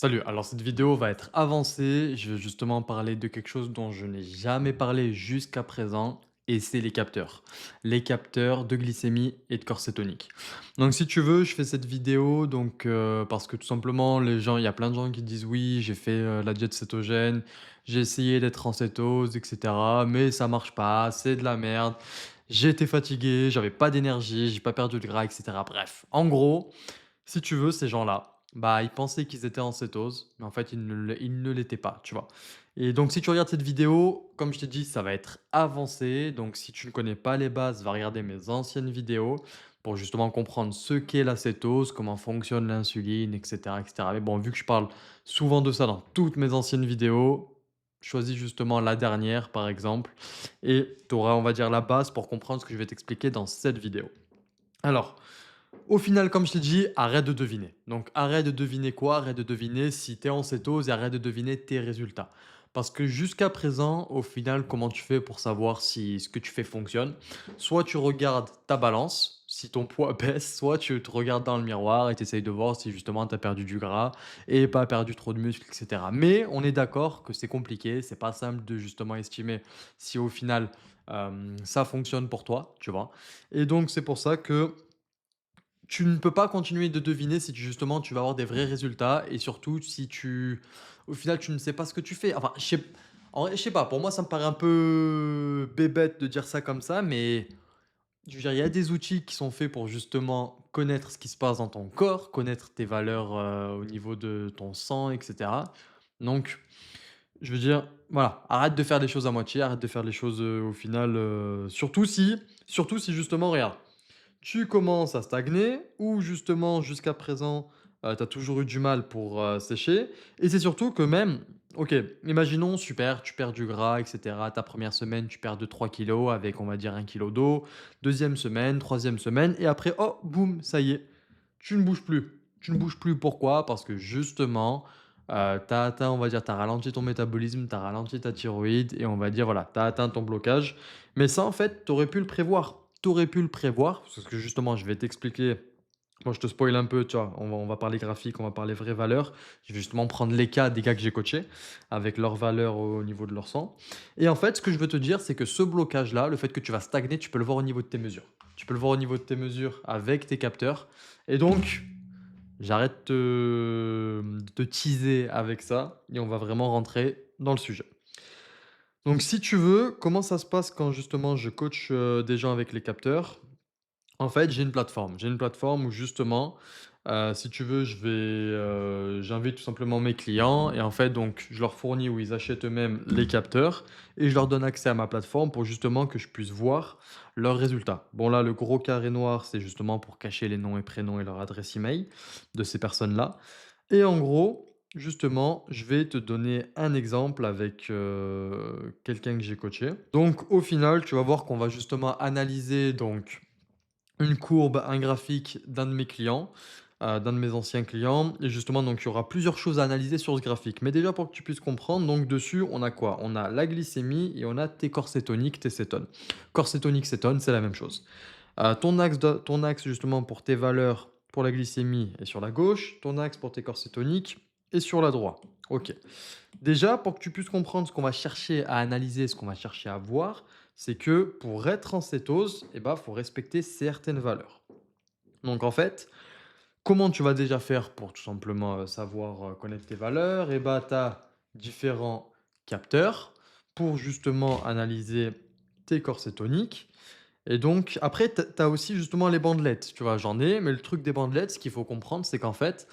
Salut, alors cette vidéo va être avancée. Je vais justement parler de quelque chose dont je n'ai jamais parlé jusqu'à présent, et c'est les capteurs. Les capteurs de glycémie et de corps cétonique. Donc si tu veux, je fais cette vidéo parce que tout simplement, il y a plein de gens qui disent oui, j'ai fait la diète cétogène, j'ai essayé d'être en cétose, etc. Mais ça marche pas, c'est de la merde. J'ai été fatigué, j'avais pas d'énergie, j'ai pas perdu de gras, etc. Bref, en gros, si tu veux, ces gens-là, bah, ils pensaient qu'ils étaient en cétose, mais en fait, ils ne l'étaient pas, tu vois? Et donc, si tu regardes cette vidéo, comme je t'ai dit, ça va être avancé. Donc, si tu ne connais pas les bases, va regarder mes anciennes vidéos pour justement comprendre ce qu'est la cétose, comment fonctionne l'insuline, etc., etc. Mais bon, vu que je parle souvent de ça dans toutes mes anciennes vidéos, choisis justement la dernière, par exemple, et tu auras, on va dire, la base pour comprendre ce que je vais t'expliquer dans cette vidéo. Alors, au final, comme je t'ai dit, arrête de deviner. Donc arrête de deviner quoi? Arrête de deviner si tu es en cétose et arrête de deviner tes résultats. Parce que jusqu'à présent, au final, comment tu fais pour savoir si ce que tu fais fonctionne? Soit tu regardes ta balance, si ton poids baisse, soit tu te regardes dans le miroir et tu essayes de voir si justement tu as perdu du gras et pas perdu trop de muscles, etc. Mais on est d'accord que c'est compliqué, c'est pas simple de justement estimer si au final ça fonctionne pour toi, tu vois. Et donc c'est pour ça que tu ne peux pas continuer de deviner si justement tu vas avoir des vrais résultats et surtout si au final, tu ne sais pas ce que tu fais. Enfin, en vrai, je sais pas, pour moi, ça me paraît un peu bébête de dire ça comme ça, mais je veux dire, il y a des outils qui sont faits pour justement connaître ce qui se passe dans ton corps, connaître tes valeurs au niveau de ton sang, etc. Donc, je veux dire, voilà, arrête de faire les choses à moitié, arrête de faire les choses au final, surtout si justement, regarde. Tu commences à stagner ou justement jusqu'à présent, tu as toujours eu du mal pour, sécher et c'est surtout que même OK, imaginons super, tu perds du gras et cetera. Ta première semaine, tu perds 2-3 kilos avec on va dire 1 kilo d'eau. Deuxième semaine, troisième semaine et après, oh boum, ça y est, tu ne bouges plus. Tu ne bouges plus pourquoi? Parce que justement, tu as atteint, on va dire, tu as ralenti ton métabolisme, tu as ralenti ta thyroïde et on va dire, voilà, tu as atteint ton blocage. Mais ça, en fait, tu aurais pu le prévoir. Tu aurais pu le prévoir, parce que justement, je vais t'expliquer. Moi, je te spoil un peu, tu vois. On va parler graphique, on va parler vraies valeurs. Je vais justement prendre les cas des gars que j'ai coachés, avec leurs valeurs au niveau de leur sang. Et en fait, ce que je veux te dire, c'est que ce blocage-là, le fait que tu vas stagner, tu peux le voir au niveau de tes mesures. Tu peux le voir au niveau de tes mesures avec tes capteurs. Et donc, j'arrête de te teaser avec ça, et on va vraiment rentrer dans le sujet. Donc, si tu veux, comment ça se passe quand justement je coach des gens avec les capteurs? En fait, j'ai une plateforme. J'ai une plateforme où justement, si tu veux, j'invite tout simplement mes clients et en fait, donc je leur fournis où ils achètent eux-mêmes les capteurs et je leur donne accès à ma plateforme pour justement que je puisse voir leurs résultats. Bon là, le gros carré noir, c'est justement pour cacher les noms et prénoms et leur adresse email de ces personnes-là et en gros, justement, je vais te donner un exemple avec, quelqu'un que j'ai coaché. Donc au final, tu vas voir qu'on va justement analyser donc une courbe, un graphique d'un de mes clients, d'un de mes anciens clients et justement donc il y aura plusieurs choses à analyser sur ce graphique. Mais déjà pour que tu puisses comprendre, donc dessus on a quoi? On a la glycémie et on a tes corps cétoniques, tes cétones. Corps cétonique, cétone, c'est la même chose. Ton axe justement pour tes valeurs pour la glycémie est sur la gauche, ton axe pour tes corps cétoniques est sur la droite. OK. Déjà, pour que tu puisses comprendre ce qu'on va chercher à analyser, ce qu'on va chercher à voir, c'est que pour être en cétose, il faut respecter certaines valeurs. Donc en fait, comment tu vas déjà faire pour tout simplement savoir connaître tes valeurs? Tu as différents capteurs pour justement analyser tes corps cétoniques. Et donc, après, tu as aussi justement les bandelettes. Tu vois, j'en ai, mais le truc des bandelettes, ce qu'il faut comprendre, c'est qu'en fait,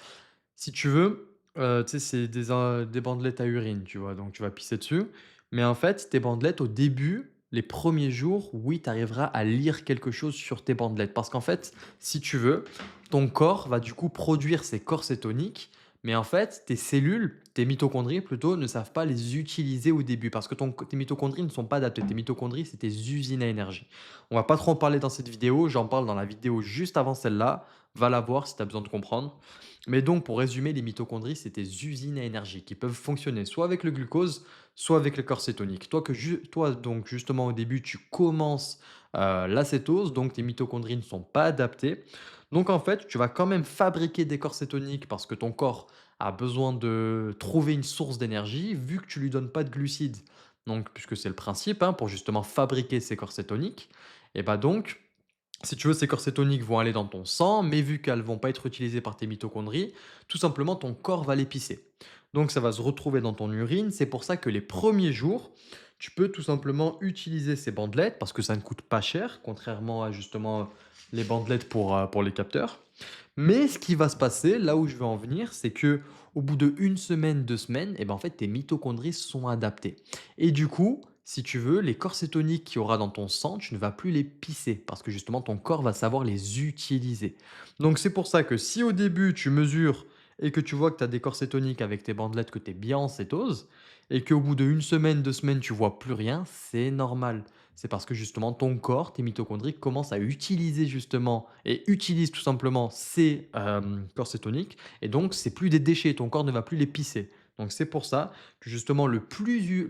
si tu veux, tu sais, c'est des bandelettes à urine, tu vois? Donc tu vas pisser dessus. Mais en fait, tes bandelettes, au début, les premiers jours, oui, tu arriveras à lire quelque chose sur tes bandelettes. Parce qu'en fait, si tu veux, ton corps va du coup produire ces corps cétoniques, mais en fait, tes cellules, tes mitochondries plutôt, ne savent pas les utiliser au début parce que tes mitochondries ne sont pas adaptées. Tes mitochondries, c'est tes usines à énergie. On va pas trop en parler dans cette vidéo, j'en parle dans la vidéo juste avant celle-là. Va la voir si tu as besoin de comprendre. Mais donc, pour résumer, les mitochondries, c'est tes usines à énergie qui peuvent fonctionner soit avec le glucose, soit avec le corps cétonique. Toi, donc, justement, au début, tu commences l'acétose, donc tes mitochondries ne sont pas adaptées. Donc, en fait, tu vas quand même fabriquer des corps cétoniques parce que ton corps a besoin de trouver une source d'énergie vu que tu lui donnes pas de glucides. Donc, puisque c'est le principe, hein, pour justement fabriquer ces corsets toniques, et bah donc, si tu veux, ces corsets toniques vont aller dans ton sang, mais vu qu'elles vont pas être utilisées par tes mitochondries, tout simplement ton corps va les pisser. Donc ça va se retrouver dans ton urine. C'est pour ça que les premiers jours, tu peux tout simplement utiliser ces bandelettes parce que ça ne coûte pas cher, contrairement à justement les bandelettes pour les capteurs. Mais ce qui va se passer, là où je veux en venir, c'est que au bout de une semaine, 2 semaines, et ben, en fait, tes mitochondries sont adaptées. Et du coup, si tu veux, les corps cétoniques qu'il y aura dans ton sang, tu ne vas plus les pisser parce que justement ton corps va savoir les utiliser. Donc c'est pour ça que si au début tu mesures et que tu vois que tu as des corps cétoniques avec tes bandelettes, que tu es bien en cétose, et qu'au bout de une semaine, 2 semaines, tu vois plus rien, c'est normal. C'est parce que justement ton corps, tes mitochondries commencent à utiliser justement et utilisent tout simplement ces corps cétoniques et donc c'est plus des déchets, ton corps ne va plus les pisser. Donc c'est pour ça que justement le plus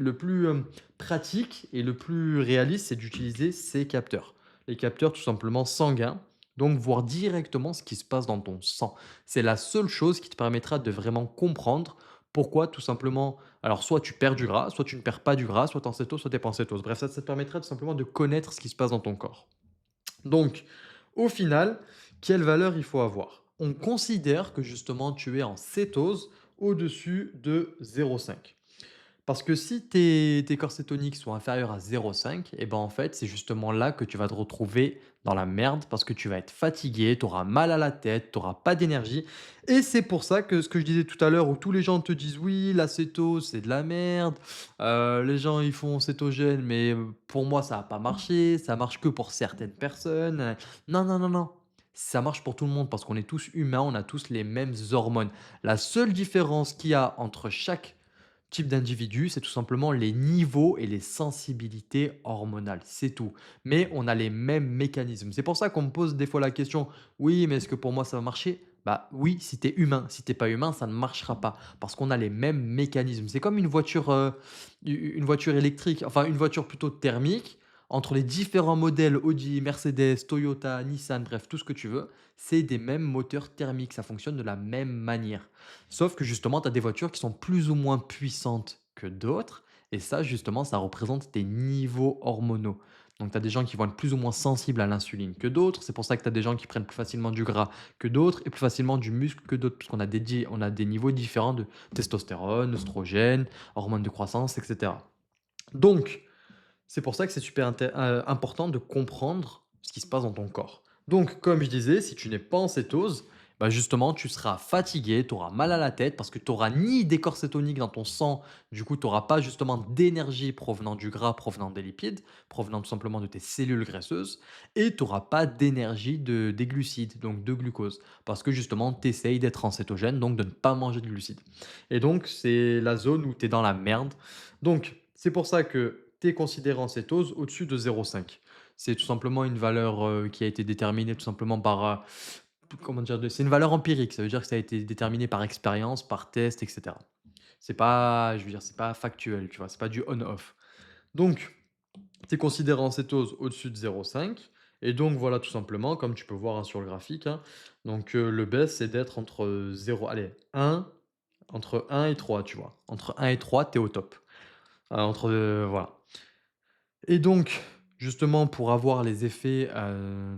pratique et le plus réaliste, c'est d'utiliser ces capteurs. Les capteurs tout simplement sanguins, donc voir directement ce qui se passe dans ton sang. C'est la seule chose qui te permettra de vraiment comprendre pourquoi tout simplement alors soit tu perds du gras, soit tu ne perds pas du gras, soit tu es en cétose, soit tu es pas en cétose. Bref, ça te permettrait tout simplement de connaître ce qui se passe dans ton corps. Donc, au final, quelle valeur il faut avoir? On considère que justement tu es en cétose au-dessus de 0,5. Parce que si tes corps cétoniques sont inférieurs à 0,5, et ben en fait, c'est justement là que tu vas te retrouver dans la merde parce que tu vas être fatigué, tu auras mal à la tête, tu auras pas d'énergie. Et c'est pour ça que ce que je disais tout à l'heure, où tous les gens te disent oui, la cétose, c'est de la merde, les gens ils font cétogène, mais pour moi ça n'a pas marché, ça marche que pour certaines personnes. Non, non, non, non. Ça marche pour tout le monde parce qu'on est tous humains, on a tous les mêmes hormones. La seule différence qu'il y a entre chaque type d'individu, c'est tout simplement les niveaux et les sensibilités hormonales, c'est tout. Mais on a les mêmes mécanismes. C'est pour ça qu'on me pose des fois la question: «Oui, mais est-ce que pour moi ça va marcher?» Bah oui, si tu es humain. Si tu pas humain, ça ne marchera pas parce qu'on a les mêmes mécanismes. C'est comme une voiture électrique, enfin une voiture plutôt thermique. Entre les différents modèles Audi, Mercedes, Toyota, Nissan, bref, tout ce que tu veux, c'est des mêmes moteurs thermiques. Ça fonctionne de la même manière. Sauf que justement, tu as des voitures qui sont plus ou moins puissantes que d'autres et ça, justement, ça représente tes niveaux hormonaux. Donc tu as des gens qui vont être plus ou moins sensibles à l'insuline que d'autres. C'est pour ça que tu as des gens qui prennent plus facilement du gras que d'autres et plus facilement du muscle que d'autres, puisqu'on a on a des niveaux différents de testostérone, oestrogène, hormones de croissance, et cetera. Donc, c'est pour ça que c'est super important de comprendre ce qui se passe dans ton corps. Donc, comme je disais, si tu n'es pas en cétose, bah justement, tu seras fatigué, tu auras mal à la tête parce que tu n'auras ni des corps cétoniques dans ton sang, du coup, tu n'auras pas justement d'énergie provenant du gras, provenant des lipides, provenant tout simplement de tes cellules graisseuses, et tu n'auras pas d'énergie des glucides, donc de glucose, parce que justement, tu essayes d'être en cétogène, donc de ne pas manger de glucides. Et donc, c'est la zone où tu es dans la merde. Donc, c'est pour ça que tu es considéré en cétose au-dessus de 0,5. C'est tout simplement une valeur, qui a été déterminée tout simplement par, comment dire? C'est une valeur empirique. Ça veut dire que ça a été déterminé par expérience, par test et cetera. C'est pas je veux dire, c'est pas factuel, tu vois? C'est pas du on-off. Donc, tu es considéré en cétose au-dessus de 0,5 et donc voilà, tout simplement, comme tu peux voir, hein, sur le graphique, hein, donc le best, c'est d'être entre, 0 allez, 1 entre 1 et 3, tu vois? Entre 1 et 3, tu es au top. Entre, voilà. Et donc, justement, pour avoir les effets,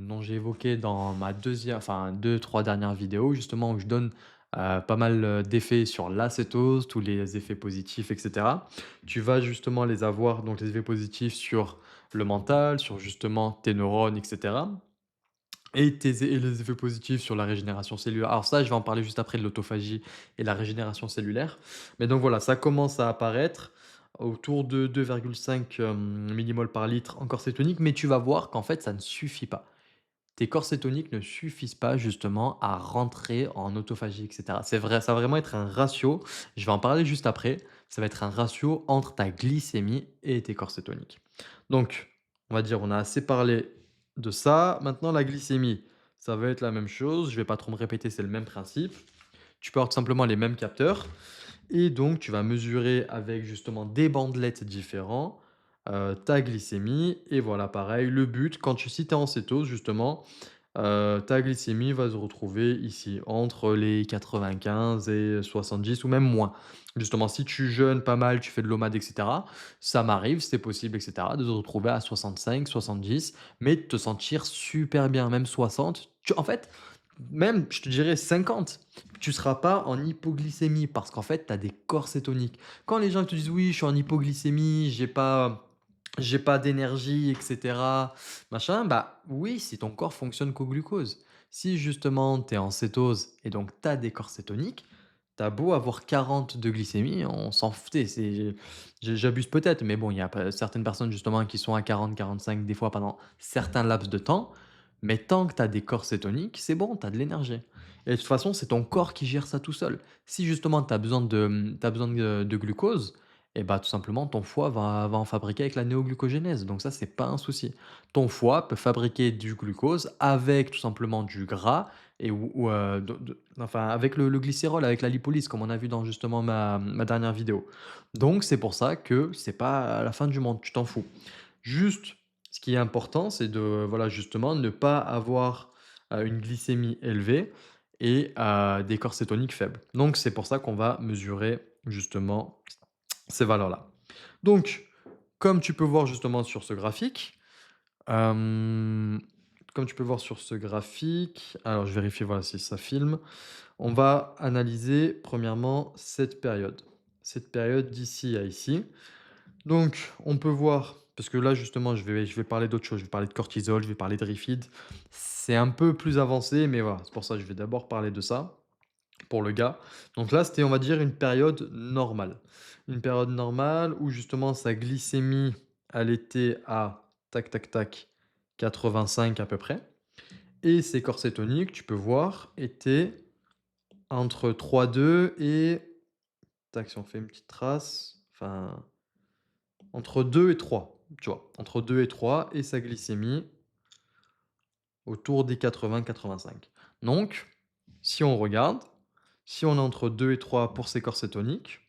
dont j'ai évoqués dans ma deuxième, enfin deux, trois dernières vidéos, justement, où je donne, pas mal, d'effets sur l'acétose, tous les effets positifs et cetera. Tu vas justement les avoir, donc les effets positifs sur le mental, sur justement tes neurones et cetera et les effets positifs sur la régénération cellulaire. Alors ça, je vais en parler juste après de l'autophagie et la régénération cellulaire. Mais donc voilà, ça commence à apparaître autour de 2,5 millimoles par litre en corps cétonique, mais tu vas voir qu'en fait, ça ne suffit pas. Tes corps cétoniques ne suffisent pas justement à rentrer en autophagie, et cetera. C'est vrai, ça va vraiment être un ratio, je vais en parler juste après, ça va être un ratio entre ta glycémie et tes corps cétoniques. Donc, on va dire, on a assez parlé de ça. Maintenant, la glycémie, ça va être la même chose. Je vais pas trop me répéter, c'est le même principe. Tu peux avoir tout simplement les mêmes capteurs et donc tu vas mesurer avec justement des bandelettes différents, ta glycémie et voilà pareil, le but quand si tu es en cétose justement, ta glycémie va se retrouver ici, entre les 95 et 70 ou même moins. Justement, si tu jeûnes pas mal, tu fais de l'OMAD et cetera, ça m'arrive, c'est possible et cetera, de se retrouver à 65-70, mais de te sentir super bien, même 60. En fait, même, je te dirais 50. Tu seras pas en hypoglycémie parce qu'en fait, tu as des corps cétoniques. Quand les gens te disent: «Oui, je suis en hypoglycémie, j'ai pas d'énergie et cetera, machin», bah, oui, si ton corps fonctionne qu'au glucose. Si justement tu es en cétose et donc tu as des corps cétoniques, tu as beau avoir 40 de glycémie, on s'en foutait, j'abuse peut-être, mais bon, il y a pas certaines personnes justement qui sont à 40-45 des fois pendant certains laps de temps, mais tant que tu as des corps cétoniques, c'est bon, tu as de l'énergie et de toute façon, c'est ton corps qui gère ça tout seul. Si justement tu as besoin de glucose, et bah, tout simplement ton foie va en fabriquer avec la néoglucogénèse, donc ça, c'est pas un souci. Ton foie peut fabriquer du glucose avec tout simplement du gras enfin avec le glycérol, avec la lipolyse comme on a vu dans justement ma dernière vidéo. Donc c'est pour ça que c'est pas la fin du monde, tu t'en fous. Juste, ce qui est important, c'est de, voilà, justement, ne pas avoir, une glycémie élevée et des corps cétoniques faibles. Donc c'est pour ça qu'on va mesurer justement ces valeurs-là. Donc, comme tu peux voir justement sur ce graphique, hem, comme tu peux voir sur ce graphique, alors je vérifie, voilà, si ça filme. On va analyser premièrement cette période. Cette période d'ici à ici. Donc, on peut voir, parce que là justement je vais parler d'autre chose, je vais parler de cortisol, je vais parler de Refeed. C'est un peu plus avancé, mais voilà, c'est pour ça que je vais d'abord parler de ça, pour le gars. Donc là, c'était, on va dire, une période normale. Une période normale où justement sa glycémie, elle était à tac tac tac 85 à peu près. Et ses corps cétoniques, tu peux voir, étaient entre 3,2 et tac, si on fait une petite trace, enfin entre 2 et 3, tu vois? Entre 2 et 3 et sa glycémie autour des 80-85. Donc, si on regarde, si on est entre 2 et 3 pour ces corps cétoniques,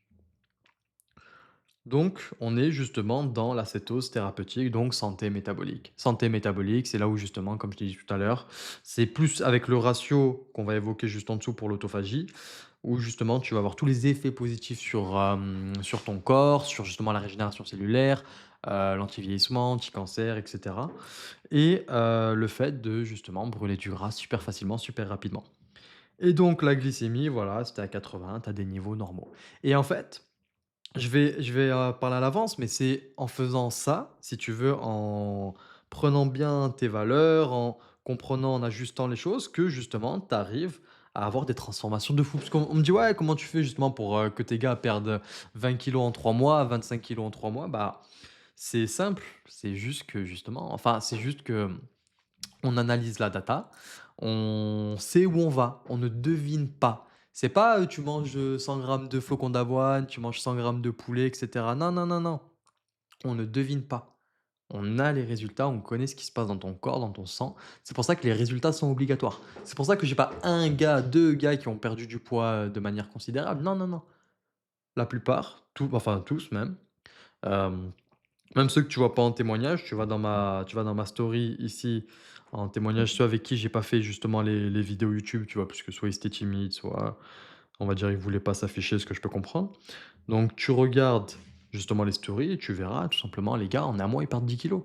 donc on est justement dans la cétose thérapeutique, donc santé métabolique. Santé métabolique, c'est là où justement, comme je t'ai dit tout à l'heure, c'est plus avec le ratio qu'on va évoquer juste en dessous pour l'autophagie, où justement tu vas avoir tous les effets positifs sur ton corps, sur justement la régénération cellulaire, l'anti-vieillissement, anti-cancer et cetera et le fait de justement brûler du gras super facilement, super rapidement et donc la glycémie, voilà, c'était à 80, tu as des niveaux normaux et en fait, je vais parler à l'avance, mais c'est en faisant ça, si tu veux, en prenant bien tes valeurs, en comprenant, en ajustant les choses, que justement tu arrives à avoir des transformations de fou. Parce qu'on me dit: «Ouais, comment tu fais justement pour, que tes gars perdent 20 kilos en 3 mois, 25 kilos en 3 mois?» Bah, c'est simple, c'est juste que justement enfin, c'est juste que on analyse la data, on sait où on va, on ne devine pas. C'est pas, tu manges, 100 grammes de flocons d'avoine, tu manges 100 grammes de poulet et cetera. Non, non, non, non, on ne devine pas. On a les résultats, on connaît ce qui se passe dans ton corps, dans ton sang. C'est pour ça que les résultats sont obligatoires. C'est pour ça que j'ai pas un gars, 2 gars qui ont perdu du poids, de manière considérable. Non, non, non. La plupart, enfin tous même, hem même ceux que tu vois pas en témoignage, tu vas dans ma story ici, en témoignage, ceux avec qui j'ai pas fait justement les vidéos YouTube, tu vois? Parce que soit ils étaient timides, soit on va dire ils voulaient pas s'afficher, ce que je peux comprendre. Donc tu regardes justement les stories et tu verras tout simplement les gars, en un mois, ils perdent 10 kilos.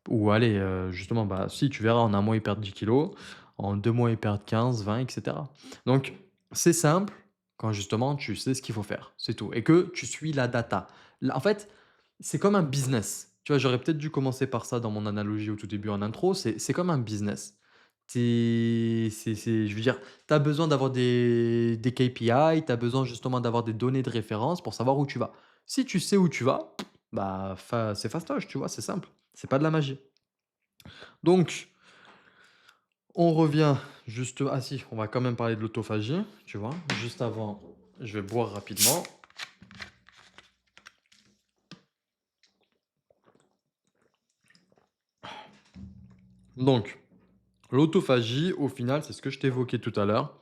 Ou allez, justement, bah si, tu verras en un mois, ils perdent 10 kilos, en 2 mois, ils perdent 15, 20 et cetera. Donc c'est simple quand justement tu sais ce qu'il faut faire, c'est tout et que tu suis la data. Là, en fait, c'est comme un business. Tu vois, j'aurais peut-être dû commencer par ça dans mon analogie au tout début en intro. C'est comme un business. Je veux dire, tu as besoin d'avoir des KPI, tu as besoin justement d'avoir des données de référence pour savoir où tu vas. Si tu sais où tu vas, bah, c'est fastoche, tu vois, c'est simple. C'est pas de la magie. Donc, on revient juste. Ah si, on va quand même parler de l'autophagie, tu vois. Juste avant, je vais boire rapidement. Donc, l'autophagie, au final, c'est ce que je t'ai évoqué tout à l'heure,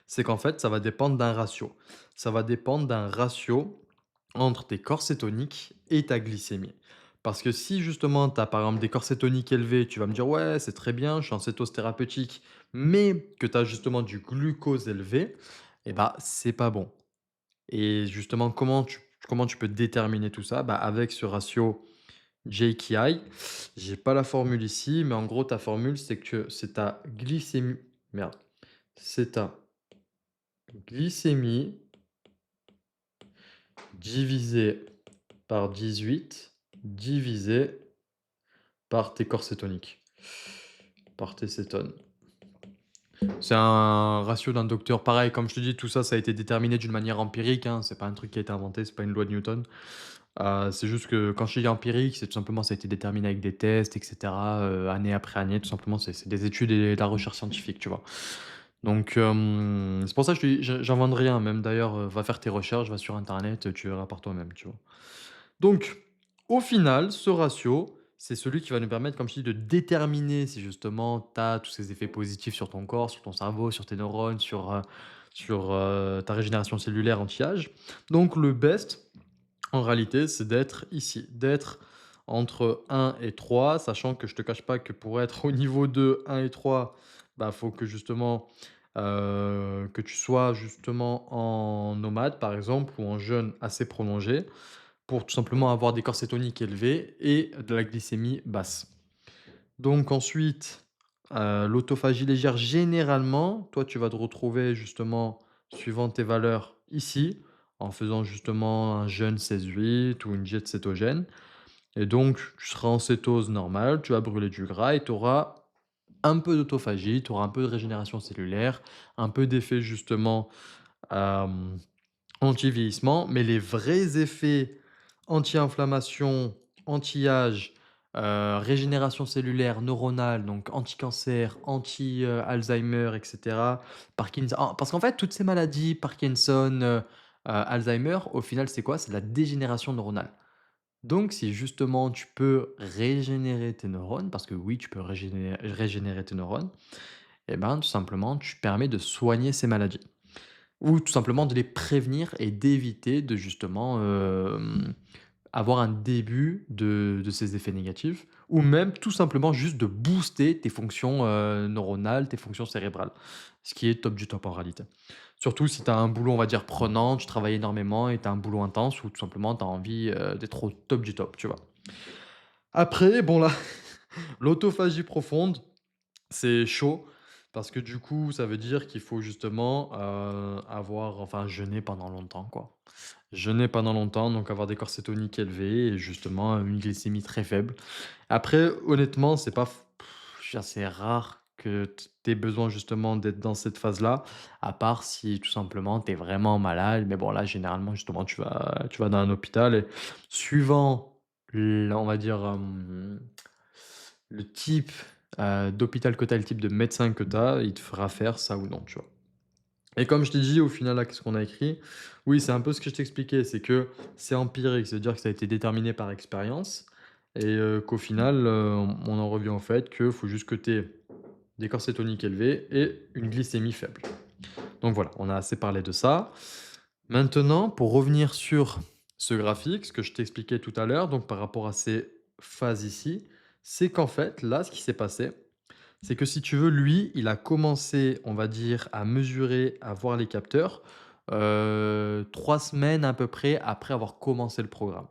c'est qu'en fait, ça va dépendre d'un ratio. Ça va dépendre d'un ratio entre tes corps cétoniques et ta glycémie. Parce que si justement tu as par exemple des corsets toniques élevés, tu vas me dire: «Ouais, c'est très bien, je suis en cétose thérapeutique», mais que tu as justement du glucose élevé, et bah, c'est pas bon. Et justement, comment tu peux déterminer tout ça? Bah, avec ce ratio JKI. J'ai pas la formule ici, mais en gros, ta formule, c'est ta glycémie, merde, c'est ta glycémie divisé par 18 divisé par tes corps cétoniques, par tes cétones. C'est un ratio d'un docteur. Pareil, comme je te dis, tout ça, ça a été déterminé d'une manière empirique, hein. C'est pas un truc qui a été inventé, c'est pas une loi de Newton. C'est juste que quand je dis empirique, c'est tout simplement ça a été déterminé avec des tests et cetera, année après année. Tout simplement, c'est des études et de la recherche scientifique, tu vois? Donc c'est pour ça que je te dis, j'invente rien. Même d'ailleurs, va faire tes recherches, va sur internet, tu verras par toi-même, tu vois? Donc, au final, ce ratio, c'est celui qui va nous permettre, comme je dis, de déterminer si justement tu as tous ces effets positifs sur ton corps, sur ton cerveau, sur tes neurones, sur ta régénération cellulaire anti-âge. Donc le best, en réalité, c'est d'être ici, d'être entre 1 et 3, sachant que je te cache pas que pour être au niveau de 1 et 3, bah, faut que justement, que tu sois justement en nomade, par exemple, ou en jeûne assez prolongé, pour tout simplement avoir des corps cétoniques élevés et de la glycémie basse. Donc ensuite, l'autophagie légère, généralement, toi, tu vas te retrouver justement, suivant tes valeurs ici, en faisant justement un jeûne 16-8 ou une diète cétogène, et donc tu seras en cétose normale, tu vas brûler du gras et tu auras un peu d'autophagie, tu auras un peu de régénération cellulaire, un peu d'effet justement, hem anti-vieillissement, mais les vrais effets anti-inflammation, anti-âge, régénération cellulaire, neuronale, donc anti-cancer, Alzheimer et cetera, parce qu'en fait, toutes ces maladies, Parkinson, Alzheimer, au final, c'est quoi? C'est la dégénération neuronale. Donc si justement tu peux régénérer tes neurones, parce que oui, tu peux régénérer tes neurones, et ben, tout simplement, tu permets de soigner ces maladies. Ou tout simplement de les prévenir et d'éviter de justement, avoir un début de ces effets négatifs, ou même tout simplement juste de booster tes fonctions, neuronales, tes fonctions cérébrales. Ce qui est top du top en réalité. Surtout si tu as un boulot, on va dire prenant, tu travailles énormément et tu as un boulot intense ou tout simplement tu as envie, d'être au top du top, tu vois? Après bon là, l'autophagie profonde, c'est chaud parce que du coup, ça veut dire qu'il faut justement, jeûner pendant longtemps, quoi. Jeûner pendant longtemps, donc avoir des corps cétoniques élevés et justement, une glycémie très faible. Après, honnêtement, c'est pas f je veux dire, c'est rare que tu aies besoin justement d'être dans cette phase-là, à part si tout simplement tu es vraiment malade. Mais bon, là, généralement, justement, tu vas dans un hôpital et suivant on va dire, le type, d'hôpital que tu as, le type de médecin que tu as, il te fera faire ça ou non, tu vois? Et comme je t'ai dit, au final, là, qu'est-ce qu'on a écrit? Oui, c'est un peu ce que je t'expliquais, c'est que c'est empirique, c'est-à-dire que ça a été déterminé par expérience et qu'au final, on en revient au fait qu'il faut juste que tu aies des corps cétoniques élevés et une glycémie faible. Donc voilà, on a assez parlé de ça. Maintenant, pour revenir sur ce graphique, ce que je t'expliquais tout à l'heure, donc par rapport à ces phases ici, c'est qu'en fait, là, ce qui s'est passé, c'est que si tu veux, lui, il a commencé, on va dire, à mesurer, à voir les capteurs, 3 semaines à peu près après avoir commencé le programme.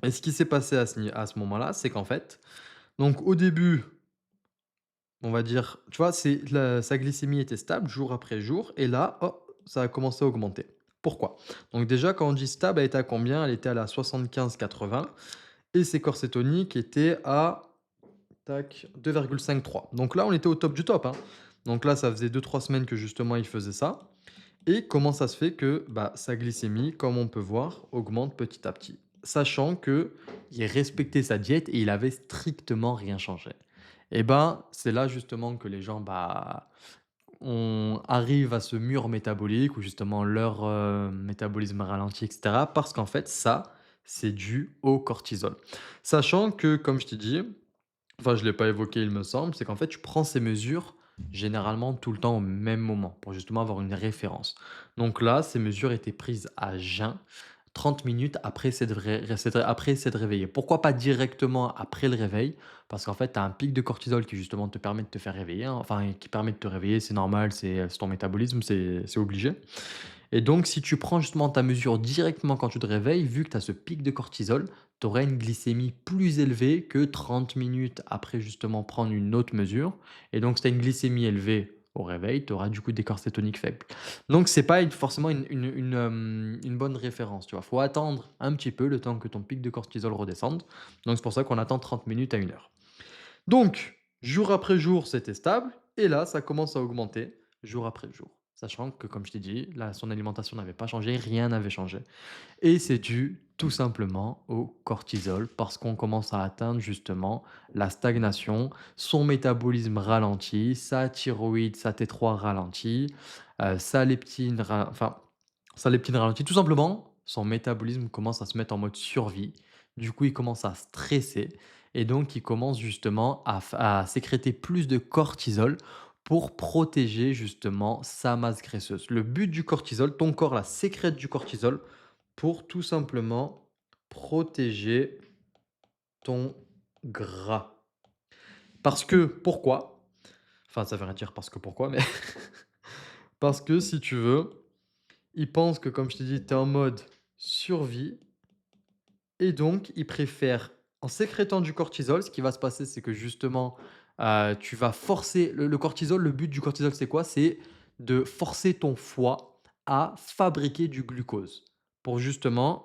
Et ce qui s'est passé à ce moment-là, c'est qu'en fait, donc au début, on va dire, tu vois, sa glycémie était stable jour après jour et là, oh, ça a commencé à augmenter. Pourquoi? Donc déjà, quand on dit stable, elle était à combien? Elle était à la 75-80 et ses corps cétoniques étaient à tac, 2,53. Donc là, on était au top du top, hein. Donc là, ça faisait 2-3 semaines que justement il faisait ça. Et comment ça se fait que bah, sa glycémie, comme on peut voir, augmente petit à petit? Sachant que il respectait sa diète et il avait strictement rien changé. Et ben, c'est là justement que les gens bah, on arrive à ce mur métabolique où justement leur métabolisme ralentit, etc. Parce qu'en fait, ça, c'est dû au cortisol. Sachant que, comme je t'ai dit, enfin, je ne l'ai pas évoqué, il me semble, c'est qu'en fait, tu prends ces mesures généralement tout le temps au même moment pour justement avoir une référence. Donc là, ces mesures étaient prises à jeun, 30 minutes après s'être réveillé. Pourquoi pas directement après le réveil? Parce qu'en fait, tu as un pic de cortisol qui justement te permet de te faire réveiller, hein, enfin qui permet de te réveiller, c'est normal, c'est ton métabolisme, c'est obligé. Et donc si tu prends justement ta mesure directement quand tu te réveilles, vu que tu as ce pic de cortisol, tu aurais une glycémie plus élevée que 30 minutes après justement prendre une autre mesure. Et donc si tu as une glycémie élevée au réveil, tu auras du coup des corps cétoniques faibles. Donc c'est pas forcément une bonne référence, tu vois? Faut attendre un petit peu le temps que ton pic de cortisol redescende. Donc c'est pour ça qu'on attend 30 minutes à 1 heure. Donc, jour après jour, c'était stable et là, ça commence à augmenter jour après jour. Sachant que, comme je t'ai dit, là, son alimentation n'avait pas changé, rien n'avait changé. Et c'est dû tout simplement au cortisol parce qu'on commence à atteindre justement la stagnation, son métabolisme ralentit, sa thyroïde, sa T3 ralentit, sa leptine, enfin, sa leptine ralentit. Tout simplement, son métabolisme commence à se mettre en mode survie. Du coup, il commence à stresser et donc il commence justement à sécréter plus de cortisol pour protéger justement sa masse graisseuse. Le but du cortisol, ton corps là sécrète du cortisol pour tout simplement protéger ton gras. Parce que pourquoi? Enfin, ça veut rien dire parce que pourquoi, mais parce que si tu veux, ils pensent que comme je t'ai dit, tu es en mode survie et donc ils préfèrent en sécrétant du cortisol, ce qui va se passer, c'est que justement, tu vas forcer le cortisol, le but du cortisol, c'est quoi? C'est de forcer ton foie à fabriquer du glucose pour justement,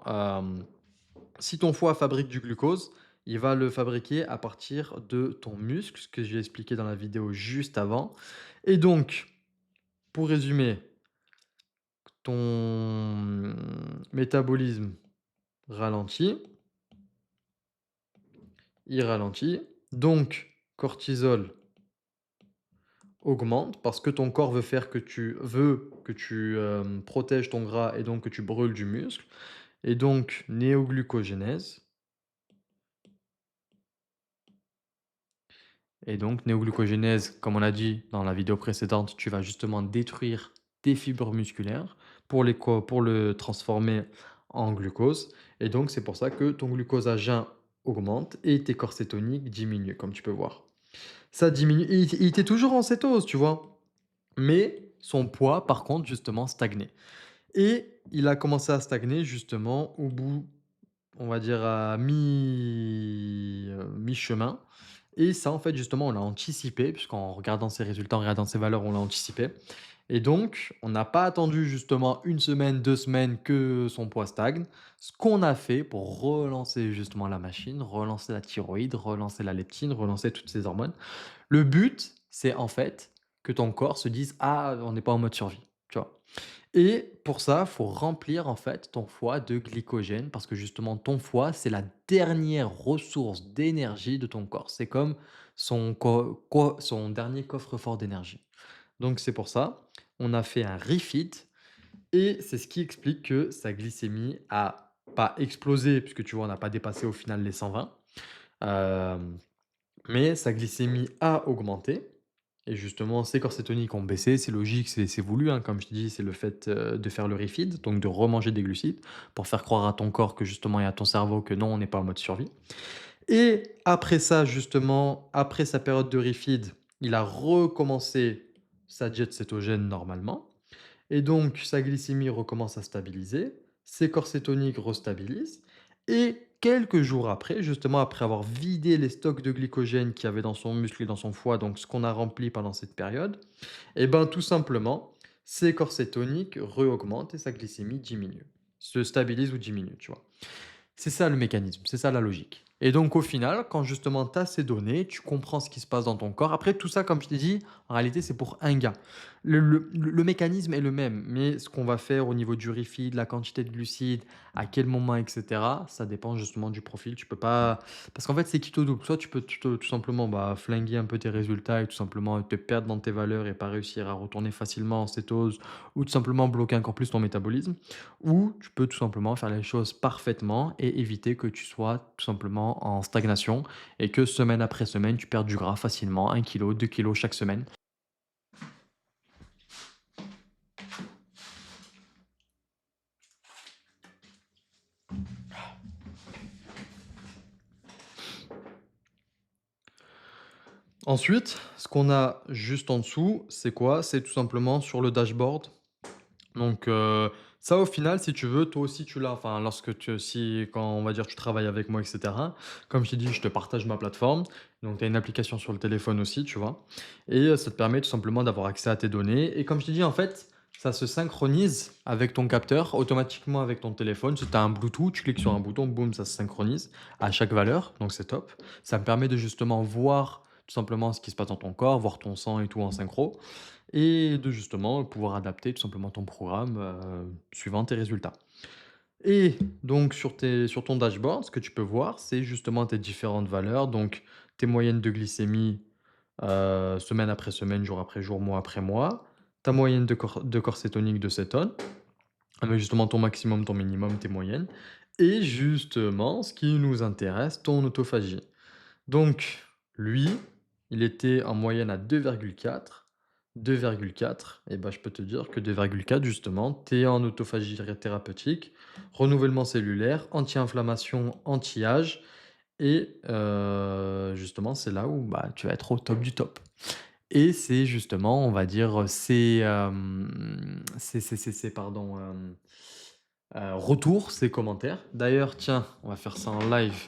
si ton foie fabrique du glucose, il va le fabriquer à partir de ton muscle, ce que j'ai expliqué dans la vidéo juste avant. Et donc, pour résumer, ton métabolisme ralentit, il ralentit, donc cortisol augmente parce que ton corps veut que tu protèges ton gras et donc que tu brûles du muscle. Et donc, néoglucogénèse. Et donc, néoglucogénèse, comme on l'a dit dans la vidéo précédente, tu vas justement détruire tes fibres musculaires pour le transformer en glucose. Et donc, c'est pour ça que ton glucose à jeun augmente et tes corps cétoniques diminuent, comme tu peux voir. Ça diminue. Il était toujours en cétose, tu vois. Mais son poids, par contre, justement, stagnait. Et il a commencé à stagner justement au bout, on va dire à mi-chemin. Et ça, en fait, justement, on l'a anticipé, puisqu'en regardant ses résultats, en regardant ses valeurs, on l'a anticipé. Et donc, on n'a pas attendu justement 1 semaine, 2 semaines que son poids stagne. Ce qu'on a fait pour relancer justement la machine, relancer la thyroïde, relancer la leptine, relancer toutes ces hormones. Le but, c'est en fait que ton corps se dise: «Ah, on n'est pas en mode survie», tu vois? Et pour ça, faut remplir en fait ton foie de glycogène parce que justement ton foie, c'est la dernière ressource d'énergie de ton corps. C'est comme son dernier coffre-fort d'énergie. Donc c'est pour ça, on a fait un refeed et c'est ce qui explique que sa glycémie a pas explosé puisque tu vois, on n'a pas dépassé au final les 120. Hem mais sa glycémie a augmenté et justement ses corps cétoniques ont baissé. C'est logique, c'est voulu, hein, comme je te dis, c'est le fait, de faire le refeed, donc de remanger des glucides pour faire croire à ton corps que justement et à ton cerveau que non, on n'est pas en mode survie. Et après ça, justement, après sa période de refeed, il a recommencé sa diète cétogène normalement et donc sa glycémie recommence à stabiliser, ses corps cétoniques restabilisent et quelques jours après, justement après avoir vidé les stocks de glycogène qu'il y avait dans son muscle et dans son foie, donc ce qu'on a rempli pendant cette période, et ben tout simplement, ses corps cétoniques re-augmentent et sa glycémie diminue, se stabilise ou diminue, tu vois. C'est ça le mécanisme, c'est ça la logique. Et donc au final, quand justement tu as ces données, tu comprends ce qui se passe dans ton corps. Après tout ça, comme je t'ai dit, en réalité c'est pour un gars. Le mécanisme est le même, mais ce qu'on va faire au niveau du refeed, la quantité de glucides, à quel moment, etc., ça dépend justement du profil. Tu peux pas... Parce qu'en fait c'est keto double. Soit tu peux tout simplement bah, flinguer un peu tes résultats et tout simplement te perdre dans tes valeurs et pas réussir à retourner facilement en cétose, ou tout simplement bloquer encore plus ton métabolisme. Ou tu peux tout simplement faire les choses parfaitement et éviter que tu sois tout simplement en stagnation et que semaine après semaine, tu perds du gras facilement, 1 kg, 2 kilos chaque semaine. Ensuite, ce qu'on a juste en dessous, c'est quoi? C'est tout simplement sur le dashboard. Donc, ça au final, si tu veux, toi aussi tu l'as. Enfin, lorsque tu si quand on va dire tu travailles avec moi et cetera, comme je t'ai dit, je te partage ma plateforme. Donc tu as une application sur le téléphone aussi, tu vois? Et ça te permet tout simplement d'avoir accès à tes données et comme je t'ai dit, en fait, ça se synchronise avec ton capteur automatiquement avec ton téléphone. Si tu as un Bluetooth, tu cliques sur un bouton, boum, ça se synchronise à chaque valeur, donc c'est top. Ça me permet de justement voir tout simplement ce qui se passe dans ton corps, voir ton sang et tout en synchro et de justement pouvoir adapter tout simplement ton programme, suivant tes résultats. Et donc sur ton dashboard, ce que tu peux voir, c'est justement tes différentes valeurs, donc tes moyennes de glycémie, semaine après semaine, jour après jour, mois après mois, ta moyenne de corps cétonique de cétone, avec justement ton maximum, ton minimum, tes moyennes et justement, ce qui nous intéresse, ton autophagie. Donc lui, il était en moyenne à 2,4. 2,4 et ben je peux te dire que 2,4 justement, tu es en autophagie thérapeutique, renouvellement cellulaire, anti-inflammation, anti-âge et justement, c'est là où, bah, tu vas être au top du top et c'est justement, on va dire, ces pardon, retours, ces commentaires. D'ailleurs, tiens, on va faire ça en live.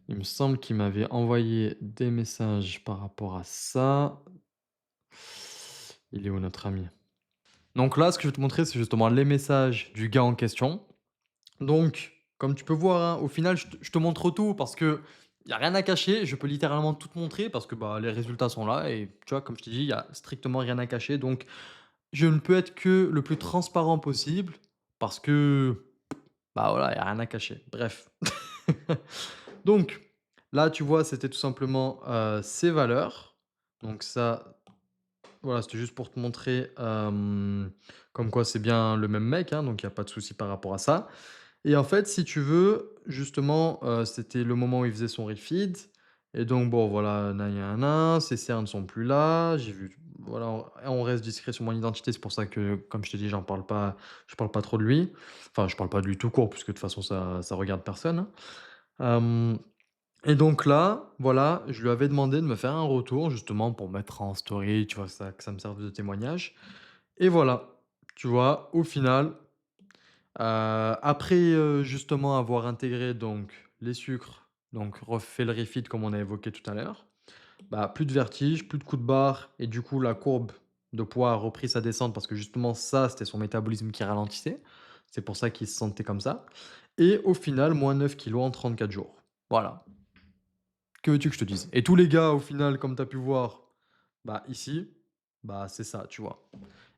Il me semble qu'il m'avait envoyé des messages par rapport à ça. Il est où notre ami? Donc là, ce que je vais te montrer, c'est justement les messages du gars en question. Donc, comme tu peux voir, hein, au final, je te montre tout parce que il y a rien à cacher. Je peux littéralement tout te montrer parce que bah, les résultats sont là et tu vois, comme je t'ai dit, il y a strictement rien à cacher. Donc, je ne peux être que le plus transparent possible parce que bah voilà, il y a rien à cacher. Bref. Donc, là, tu vois, c'était tout simplement, ces valeurs. Donc ça, voilà, c'était juste pour te montrer, comme quoi c'est bien le même mec, hein, donc il y a pas de souci par rapport à ça. Et en fait, si tu veux, justement, c'était le moment où il faisait son refeed et donc bon, voilà, nin, ses cernes ne sont plus là. J'ai vu voilà, on reste discret sur mon identité, c'est pour ça que, comme je t'ai dit, je parle pas trop de lui. Enfin, je parle pas de lui tout court puisque de toute façon ça regarde personne, hein. Et donc là, voilà, je lui avais demandé de me faire un retour justement pour mettre en story, tu vois? Que ça me serve de témoignage et voilà, tu vois? Au final, après, justement avoir intégré donc les sucres, donc refait le refeed comme on a évoqué tout à l'heure, bah, plus de vertige, plus de coups de barre et du coup la courbe de poids a repris sa descente parce que justement ça, c'était son métabolisme qui ralentissait. C'est pour ça qu'il se sentait comme ça et au final, moins 9 kilos en 34 jours. Voilà. Que veux-tu que je te dise? Et tous les gars, au final, comme tu as pu voir, bah, ici, bah, c'est ça, tu vois?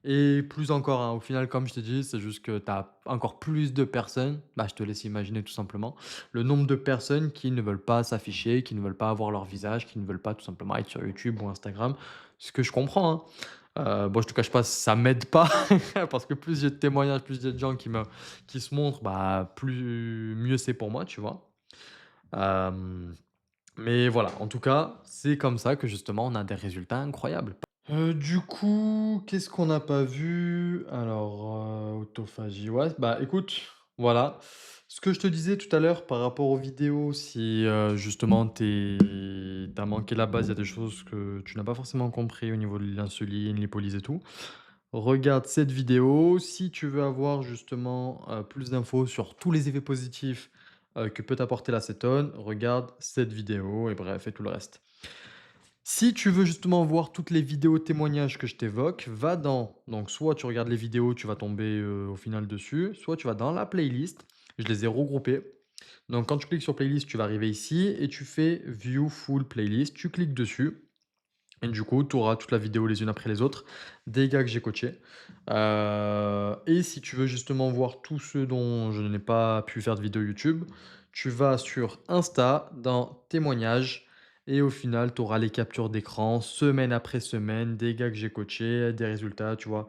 Et plus encore, hein, au final, comme je t'ai dit, c'est juste que tu as encore plus de personnes, bah, je te laisse imaginer tout simplement, le nombre de personnes qui ne veulent pas s'afficher, qui ne veulent pas avoir leur visage, qui ne veulent pas tout simplement être sur YouTube ou Instagram. Ce que je comprends, hein. Bon, je te cache pas, ça m'aide pas parce que plus j'ai de témoignages, plus j'ai de gens qui se montrent, bah, plus mieux c'est pour moi, tu vois? Hem mais voilà, en tout cas, c'est comme ça que justement on a des résultats incroyables. Du coup, qu'est-ce qu'on n'a pas vu? Alors, autophagie, ouais, bah, écoute, voilà. Ce que je te disais tout à l'heure par rapport aux vidéos, si, justement t'as manqué la base, il y a des choses que tu n'as pas forcément compris au niveau de l'insuline, lipolyse et tout. Regarde cette vidéo. Si tu veux avoir justement, plus d'infos sur tous les effets positifs, que peut t'apporter l'acétone, regarde cette vidéo et bref et tout le reste. Si tu veux justement voir toutes les vidéos témoignages que je t'évoque, va dans donc soit tu regardes les vidéos, tu vas tomber, au final dessus, soit tu vas dans la playlist. Je les ai regroupées. Donc quand tu cliques sur playlist, tu vas arriver ici et tu fais view full playlist, tu cliques dessus et du coup, tu auras toute la vidéo les unes après les autres des gars que j'ai coachés. Et si tu veux justement voir tous ceux dont je n'ai pas pu faire de vidéo YouTube, tu vas sur Insta dans témoignages et au final, tu auras les captures d'écran semaine après semaine des gars que j'ai coachés, des résultats, tu vois?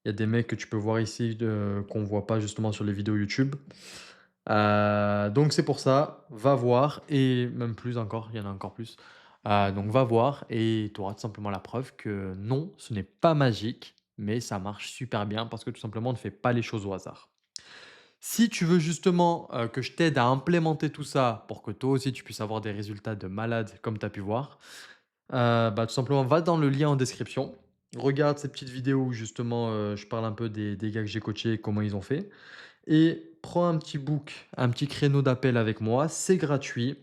Il y a des mecs que tu peux voir ici qu'on voit pas justement sur les vidéos YouTube. Donc c'est pour ça, va voir et même plus encore, il y en a encore plus. Donc va voir et tu auras tout simplement la preuve que non, ce n'est pas magique, mais ça marche super bien parce que tout simplement on ne fait pas les choses au hasard. Si tu veux justement, que je t'aide à implémenter tout ça pour que toi aussi tu puisses avoir des résultats de malade comme tu as pu voir, Tout simplement, va dans le lien en description. Regarde ces petites vidéos où justement, je parle un peu des gars que j'ai coachés, comment ils ont fait et prends un petit book, un petit créneau d'appel avec moi. C'est gratuit.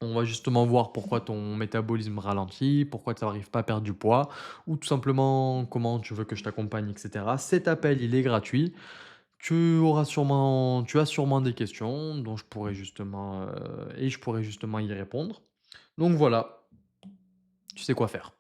On va justement voir pourquoi ton métabolisme ralentit, pourquoi tu n'arrives pas à perdre du poids ou tout simplement comment tu veux que je t'accompagne et cetera. Cet appel, il est gratuit. Tu as sûrement des questions dont je pourrais justement y répondre. Donc voilà, tu sais quoi faire.